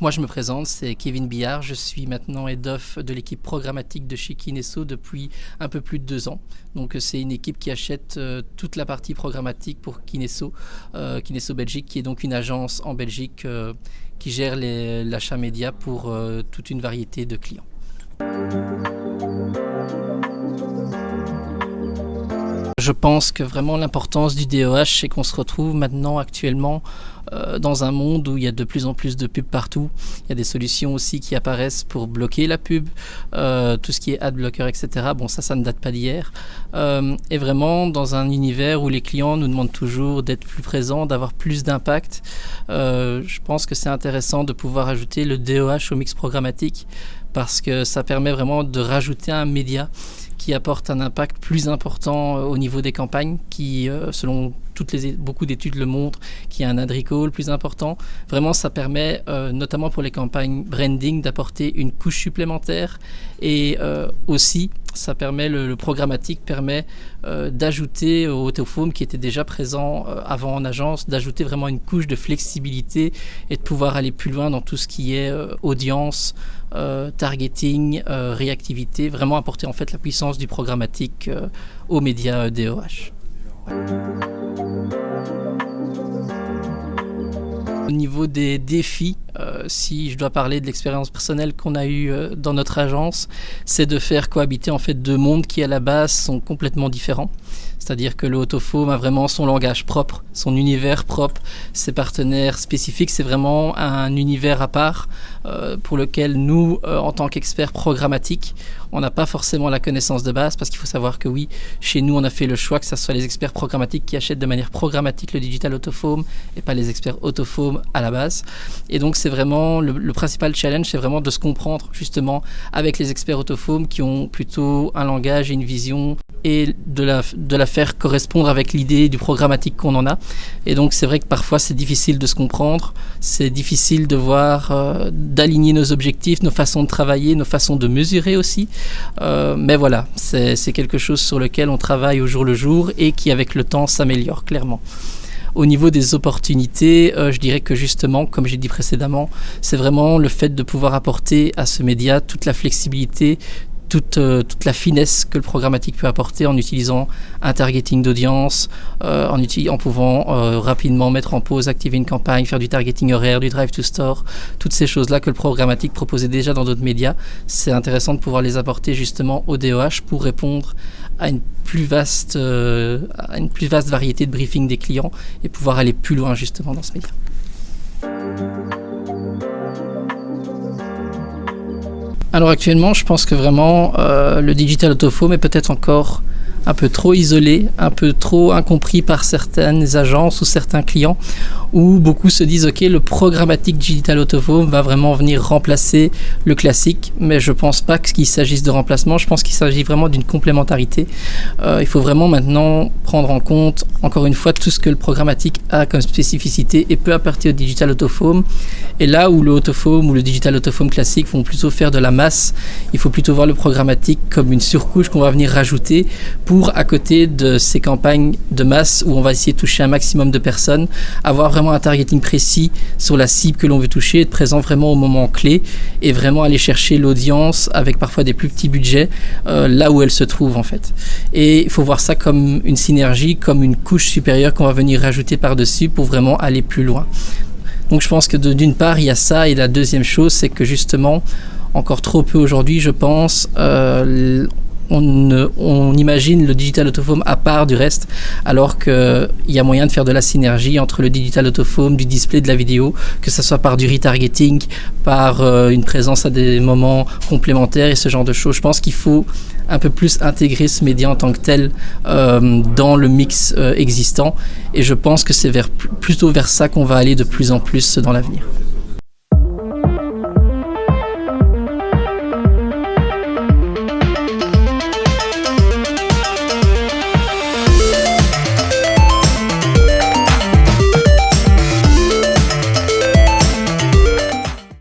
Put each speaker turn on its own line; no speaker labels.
moi je me présente, c'est Kevin Billard, je suis maintenant head of de l'équipe programmatique de chez Kinesso depuis un peu plus de 2 ans. Donc c'est une équipe qui achète toute la partie programmatique pour Kinesso, Kinesso Belgique, qui est donc une agence en Belgique qui gère l'achat média pour toute une variété de clients. Je pense que vraiment l'importance du DOH, c'est qu'on se retrouve maintenant actuellement dans un monde où il y a de plus en plus de pubs partout. Il y a des solutions aussi qui apparaissent pour bloquer la pub, tout ce qui est ad blocker, etc. Bon, ça ne date pas d'hier. Et vraiment dans un univers où les clients nous demandent toujours d'être plus présents, d'avoir plus d'impact, je pense que c'est intéressant de pouvoir ajouter le DOH au mix programmatique parce que ça permet vraiment de rajouter un média qui apporte un impact plus important au niveau des campagnes, qui, selon beaucoup d'études le montrent, qui a un ad recall plus important. Vraiment, ça permet, notamment pour les campagnes branding, d'apporter une couche supplémentaire. Et aussi, ça permet, le programmatique permet d'ajouter au Autofoam, qui était déjà présent avant en agence, d'ajouter vraiment une couche de flexibilité et de pouvoir aller plus loin dans tout ce qui est audience, targeting, réactivité, vraiment apporter en fait la puissance du programmatique aux médias DOH. Au niveau des défis, si je dois parler de l'expérience personnelle qu'on a eue dans notre agence, c'est de faire cohabiter en fait 2 mondes qui à la base sont complètement différents. C'est-à-dire que le Autofoam a vraiment son langage propre, son univers propre, ses partenaires spécifiques. C'est vraiment un univers à part pour lequel nous, en tant qu'experts programmatiques, on n'a pas forcément la connaissance de base parce qu'il faut savoir que oui, chez nous, on a fait le choix que ce soit les experts programmatiques qui achètent de manière programmatique le digital Autofoam et pas les experts Autofoam à la base. Et donc, c'est vraiment le principal challenge, c'est vraiment de se comprendre justement avec les experts Autofoam qui ont plutôt un langage et une vision et de la faire correspondre avec l'idée du programmatique qu'on en a. Et donc c'est vrai que parfois c'est difficile de se comprendre, c'est difficile de voir, d'aligner nos objectifs, nos façons de travailler, nos façons de mesurer aussi. Mais voilà, c'est quelque chose sur lequel on travaille au jour le jour et qui avec le temps s'améliore clairement. Au niveau des opportunités, je dirais que justement, comme j'ai dit précédemment, c'est vraiment le fait de pouvoir apporter à ce média toute la flexibilité, toute la finesse que le programmatique peut apporter en utilisant un targeting d'audience, en pouvant rapidement mettre en pause, activer une campagne, faire du targeting horaire, du drive to store, toutes ces choses-là que le programmatique proposait déjà dans d'autres médias. C'est intéressant de pouvoir les apporter justement au DOH pour répondre à une plus vaste variété de briefing des clients et pouvoir aller plus loin justement dans ce média. Alors actuellement, je pense que vraiment le digital Autofoam est peut-être encore un peu trop isolé, un peu trop incompris par certaines agences ou certains clients, où beaucoup se disent ok, le programmatique digital Autofoam va vraiment venir remplacer le classique, mais je pense pas qu'il s'agisse de remplacement, je pense qu'il s'agit vraiment d'une complémentarité. Il faut vraiment maintenant prendre en compte, encore une fois, tout ce que le programmatique a comme spécificité et peut apporter au digital Autofoam. Et là où le Autofoam ou le digital Autofoam classique vont plutôt faire de la masse, il faut plutôt voir le programmatique comme une surcouche qu'on va venir rajouter pour, à côté de ces campagnes de masse où on va essayer de toucher un maximum de personnes, avoir vraiment un targeting précis sur la cible que l'on veut toucher, être présent vraiment au moment clé et vraiment aller chercher l'audience avec parfois des plus petits budgets là où elle se trouve en fait. Et il faut voir ça comme une synergie, comme une couche supérieure qu'on va venir rajouter par-dessus pour vraiment aller plus loin. Donc je pense que d'une part il y a ça, et la deuxième chose c'est que justement encore trop peu aujourd'hui je pense on imagine le digital Autofoam à part du reste, alors qu'il y a moyen de faire de la synergie entre le digital Autofoam, du display, de la vidéo, que ce soit par du retargeting, par une présence à des moments complémentaires et ce genre de choses. Je pense qu'il faut un peu plus intégrer ce média en tant que tel dans le mix existant, et je pense que c'est plutôt vers ça qu'on va aller de plus en plus dans l'avenir.